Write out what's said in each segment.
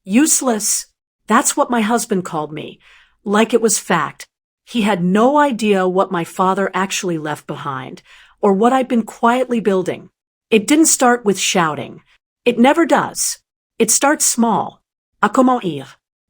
Useless. That's what my husband called me. Like it was fact. He had no idea what my father actually left behind, or what I'd been quietly building. It didn't start with shouting. It never does. It starts small. A comment dire.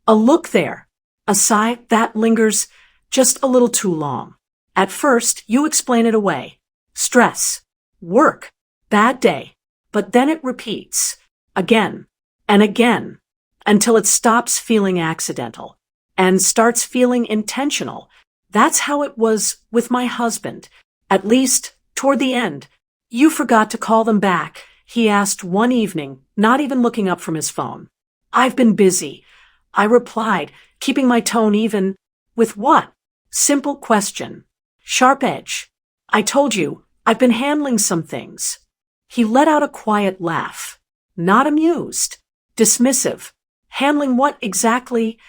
A look there. A sigh that lingers just a little too long. At first, you explain it away. Stress. Work. Bad day. But then it repeats. Again. And again. Until it stops feeling accidental. And starts feeling intentional. That's how it was with my husband. At least, toward the end. You forgot to call them back, he asked one evening, not even looking up from his phone. I've been busy. I replied, keeping my tone even. With what? Simple question. Sharp edge. I told you, I've been handling some things. He let out a quiet laugh. Not amused. Dismissive. Handling what exactly?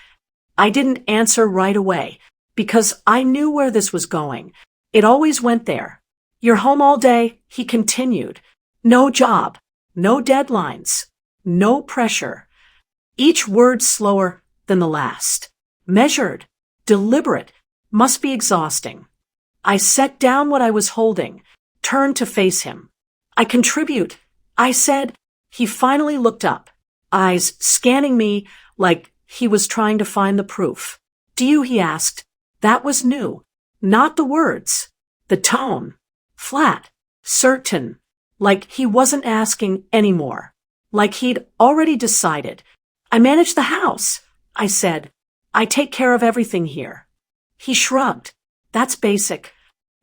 I didn't answer right away, because I knew where this was going. It always went there. You're home all day, he continued. No job. No deadlines. No pressure. Each word slower than the last. Measured. Deliberate. Must be exhausting. I set down what I was holding, turned to face him. I contribute, I said. He finally looked up, eyes scanning me like he was trying to find the proof. Do you, he asked. That was new. Not the words. The tone. Flat. Certain. Like he wasn't asking anymore. Like he'd already decided. I manage the house, I said. I take care of everything here. He shrugged. That's basic.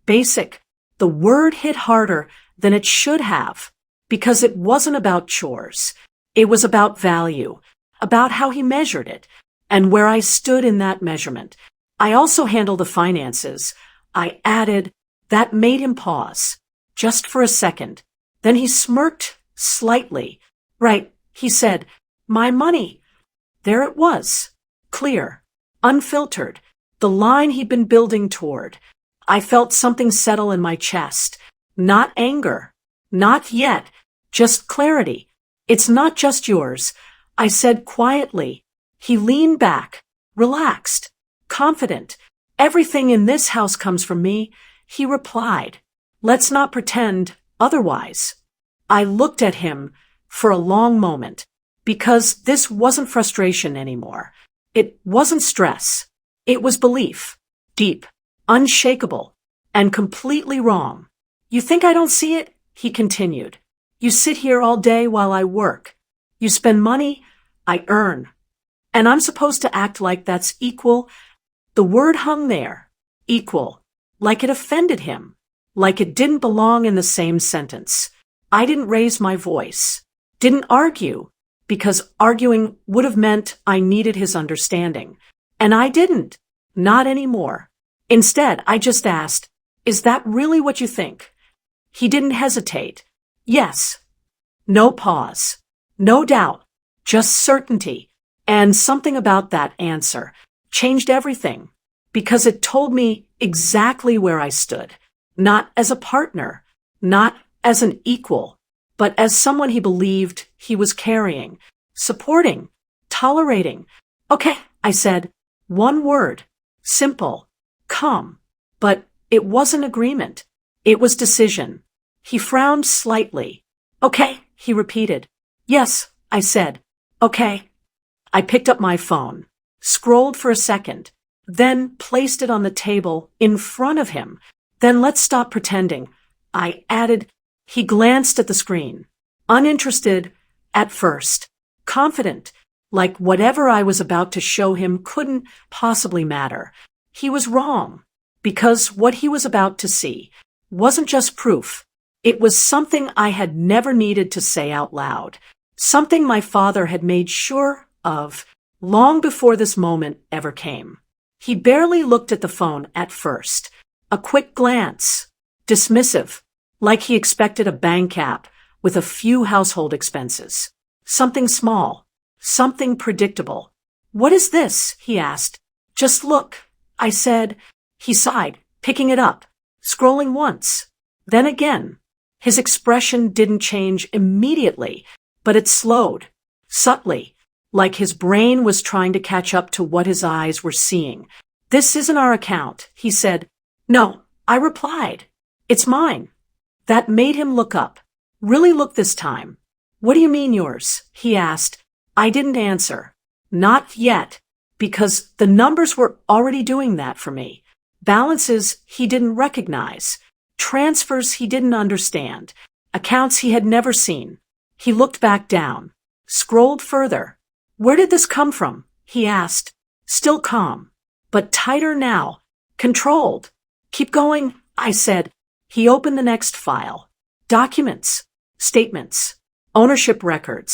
Basic. The word hit harder than it should have, because it wasn't about chores. It was about value, about how he measured it, and where I stood in that measurement. I also handle the finances. I added. That made him pause, just for a second. Then he smirked slightly. Right, he said, my money. There it was. Clear. Unfiltered. The line he'd been building toward. I felt something settle in my chest. Not anger. Not yet. Just clarity. It's not just yours, I said quietly. He leaned back, relaxed, confident. Everything in this house comes from me, he replied. Let's not pretend otherwise. I looked at him for a long moment, because this wasn't frustration anymore. It wasn't stress. It was belief. Deep, unshakable, and completely wrong. You think I don't see it? He continued. You sit here all day while I work. You spend money, I earn. And I'm supposed to act like that's equal? The word hung there. Equal. Like it offended him. Like it didn't belong in the same sentence. I didn't raise my voice. Didn't argue. Because arguing would have meant I needed his understanding. And I didn't. Not anymore. Instead, I just asked, is that really what you think? He didn't hesitate. Yes. No pause. No doubt. Just certainty. And something about that answer changed everything. Because it told me exactly where I stood. Not as a partner. Not as an equal. But as someone he believed he was carrying. Supporting. Tolerating. Okay, I said. One word. Simple. Calm. But it wasn't agreement. It was decision. He frowned slightly. Okay, he repeated. Yes, I said. Okay. I picked up my phone, scrolled for a second, then placed it on the table in front of him. Then let's stop pretending. I added. He glanced at the screen. Uninterested at first. Confident. Like whatever I was about to show him couldn't possibly matter. He was wrong. Because what he was about to see wasn't just proof. It was something I had never needed to say out loud. Something my father had made sure of long before this moment ever came. He barely looked at the phone at first. A quick glance. Dismissive. Like he expected a bank app with a few household expenses. Something small. Something predictable. What is this? He asked. Just look, I said. He sighed, picking it up, scrolling once, then again. His expression didn't change immediately, but it slowed, subtly, like his brain was trying to catch up to what his eyes were seeing. "This isn't our account," he said. "No," I replied. "It's mine." That made him look up. Really look this time. "What do you mean yours?" he asked. I didn't answer. Not yet, because the numbers were already doing that for me. Balances he didn't recognize. Transfers he didn't understand. Accounts he had never seen. He looked back down. Scrolled further. "Where did this come from?" he asked. Still calm, but tighter now. Controlled. "Keep going," I said. He opened the next file. Documents. Statements. Ownership records.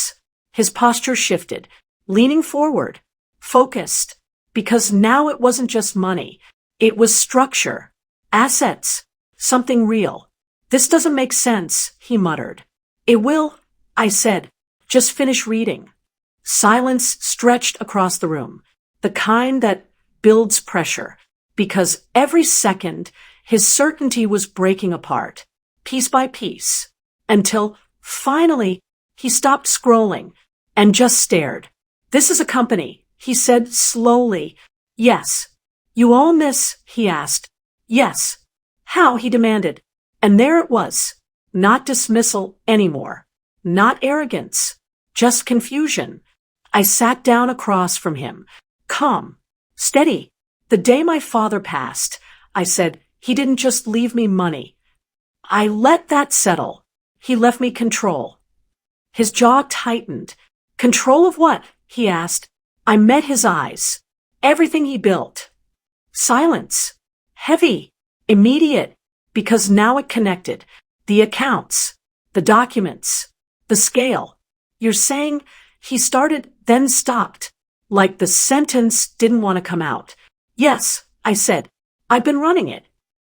His posture shifted, leaning forward. Focused. Because now it wasn't just money. It was structure. Assets. Something real. "This doesn't make sense," he muttered. "It will," I said. "Just finish reading." Silence stretched across the room, the kind that builds pressure, because every second his certainty was breaking apart, piece by piece, until finally he stopped scrolling and just stared. "This is a company," he said slowly. "Yes." "You own this?" he asked. "Yes." "How?" he demanded. And there it was. Not dismissal anymore. Not arrogance. Just confusion. I sat down across from him. Calm. Steady. "The day my father passed," I said, "he didn't just leave me money. I let that settle. He left me control." His jaw tightened. "Control of what?" he asked. I met his eyes. Everything he built. Silence. Heavy. Immediate. Because now it connected. The accounts. The documents. The scale. "You're saying," he started, then stopped. Like the sentence didn't want to come out. "Yes," I said. "I've been running it."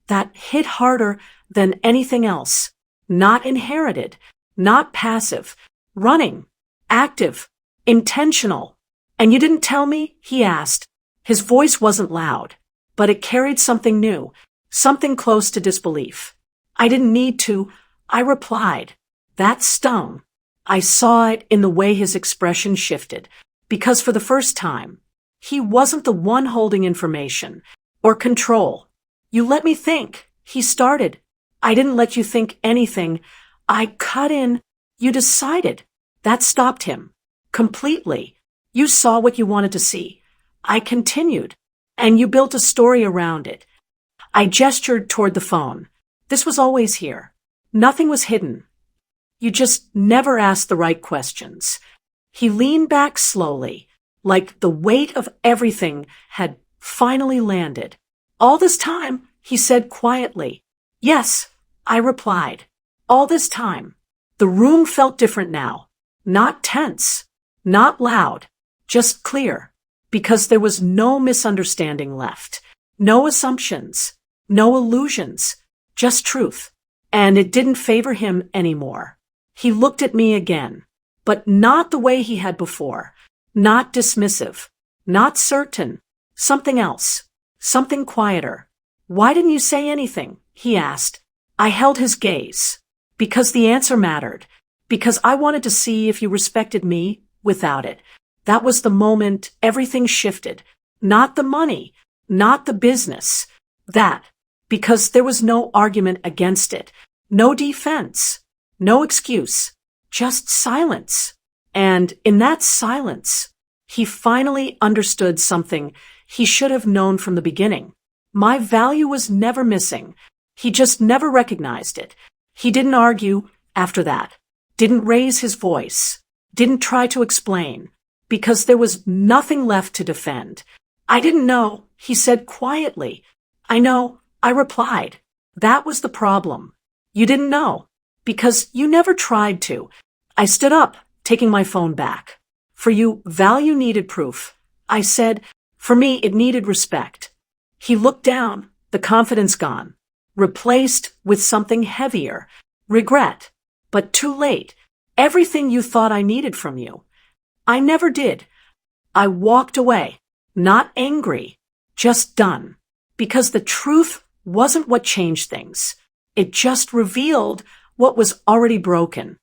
That hit harder than anything else. Not inherited. Not passive. Running. Active. Intentional. "And you didn't tell me?" he asked. His voice wasn't loud, but it carried something new, something close to disbelief. "I didn't need to," I replied. That stung. I saw it in the way his expression shifted, because for the first time, he wasn't the one holding information or control. "You let me think," he started. "I didn't let you think anything. I cut in. You decided." That stopped him. Completely. "You saw what you wanted to see." I continued. "And you built a story around it." I gestured toward the phone. "This was always here. Nothing was hidden. You just never asked the right questions." He leaned back slowly, like the weight of everything had finally landed. "All this time," he said quietly. "Yes," I replied. "All this time." The room felt different now. Not tense. Not loud. Just clear. Because there was no misunderstanding left. No assumptions. No illusions. Just truth. And it didn't favor him anymore. He looked at me again. But not the way he had before. Not dismissive. Not certain. Something else. Something quieter. "Why didn't you say anything?" he asked. I held his gaze. Because the answer mattered. Because I wanted to see if you respected me without it. That was the moment everything shifted. Not the money. Not the business. That. Because there was no argument against it. No defense. No excuse. Just silence. And in that silence, he finally understood something he should have known from the beginning. My value was never missing. He just never recognized it. He didn't argue after that. Didn't raise his voice. Didn't try to explain. Because there was nothing left to defend. "I didn't know," he said quietly. "I know," I replied. That was the problem. You didn't know. Because you never tried to. I stood up, taking my phone back. "For you, value needed proof," I said. "For me, it needed respect." He looked down, the confidence gone. Replaced with something heavier. Regret. But too late. Everything you thought I needed from you. I never did. I walked away. Not angry. Just done. Because the truth wasn't what changed things. It just revealed what was already broken.